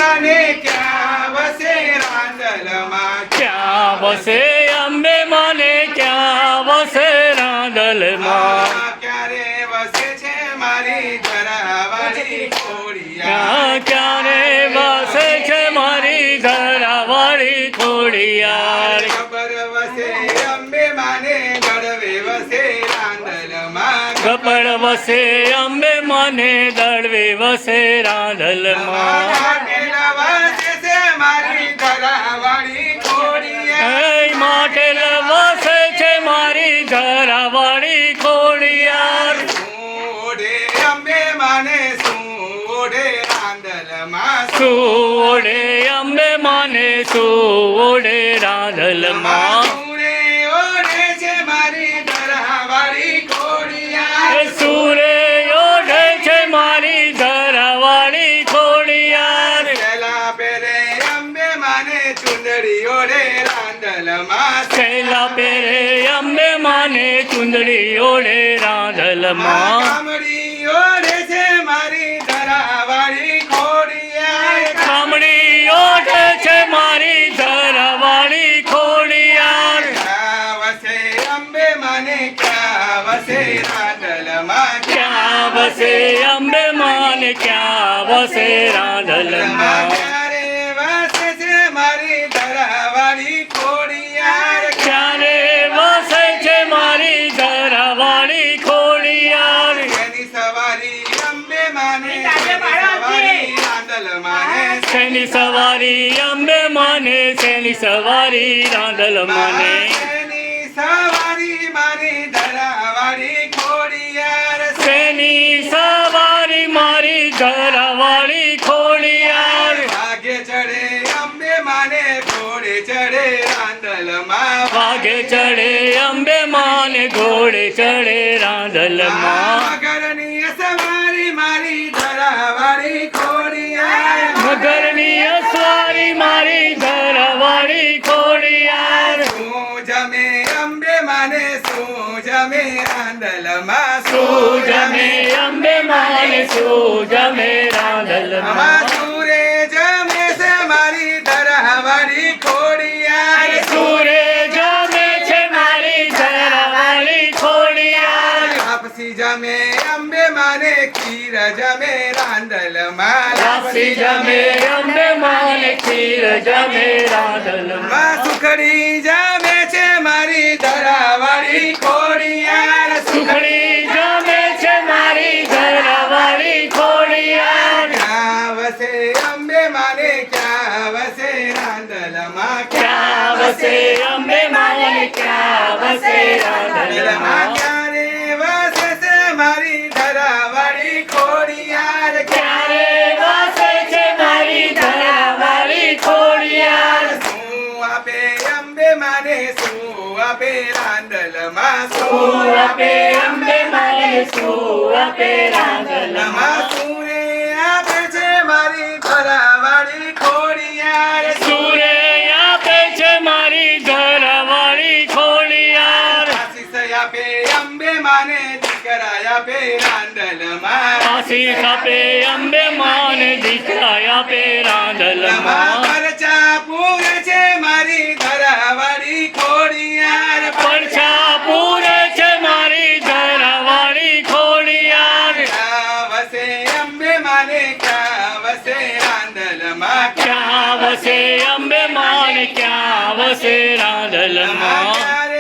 માને ક્યાં વસે રાંદલમાં ક્યાં વસે અંબે માને ક્યાં વસે રાંદલમાં ક્યારે વસે છે મારી ધરાવાળી ખોડિયાર ક્યારે વસે છે મારી ધરાવાળી ખોડિયાર ખબર વસે અંબે માને ગળવે વસે રાંદલમાં ગબડ વસે અંબે માને દળવે વસે રાંદલમાં વસે છે મારી ધરાવાળી ખોડિયાર માટેલ વસે છે મારી ધરાવાળી ખોડિયાર ઓઢે અંબે માને ઓઢે રાંદલમાં સુઓડે અંબે માને સુઓડે રાંદલમાં સૂરે ઓઢે છે મારી ધરાવાળી ખોડિયાર સૂરે ઓઢે છે મારી ધરાવાળી ખોડિયાર પહેલા પહેરે અંબે માને ચુંદડી ઓઢે રાંદલમાં છેલ્લા પહેરે અંબે માને ચુંદડી ઓઢે રાંદલમાં કામડી ઓઢે છે મારી ધરાવાળી ખોડિયાર કામડી ઓઢે છે મારી ધરાવાળી ખોડિયાર ક્યાં વસે અંબે માને ક્યાં વસે રાંદલમાં ક્યાં વસે અંબે માને ક્યાં વસે રાંદલમાં ક્યારે વસે છે મારી ધરાવાળી ખોડિયાર ક્યારે વસે છે મારી ધરાવાળી ખોડિયાર એની સવારી અંબે માને સવારી રાંદલમાં શેની સવારી અંબે માને શેની સવારી રાંદલમાં એની સવારી મારી ધરાવાળી ખોડિયાર શેની સવારી મારી ધરાવાળી ખોડિયાર ભાગે ચડે અંબે માને ઘોડે ચડે રાંદલમાં વાગે ચડે અંબે માને ઘોડે ચડે રાંદલમાં મગરની સવારી મારી ધરાવાળી ખોડિયાર મગરની અસવારી મારી ધરાવાળી ખોડિયાર શું જમે અંબે માને શું જમે રાંદલમાં સૂજમે અંબે માને સૂજમે રાંદલમાં સૂરે જમે છે મારી ધરાવાળી ખોડિયાર સૂરે જમે છે મારી ધરાવાળી ખોડિયાર આપસી જમે અંબે માને ખીર જમે રાંદલમાં લાપસી જમે અંબે માને ખીર જમે રાંદલમાં સુખડી જમે છે મારી ધરાવાળી ખોડિયાર સુખડી જમે છે મારી ધરાવાળી ખોડિયાર ક્યાં વસે અંબે માને ક્યાં વસે રાંદલમાં ક્યાં વસે અંબે માને ક્યાં વસે રાંદલમાં ક્યારે વસે છે મારી ધરાવાળી ખોડિયાર ક્યારે વસે છે મારી ધરાવાળી ખોડિયાર શું આપે અંબે માને શું આપે રાંદલમાં શું આપે અંબે માને શું આપે રાંદલમાં સૂરે આપે છે મારી ધરાવાળી ખોડિયાર સૂરે આપે છે મારી ધરાવાળી ખોડિયાર આશીષ આપે અંબે માને દીકરા આપે રાંદલમાં આશીષ આપે અંબે માને દીકરા આપે રાંદલમાં પરચા પૂરે છે મારી ધરાવાળી ખોડિયાર પડછા પૂરે છે મારી ધરાવાળી ખોડિયાર ક્યાં વસે અંબે માને ક્યાં વસે રાંદલમાં ક્યાં વસે અંબે માને ક્યાં વસે રાંદલમાં ક્યારે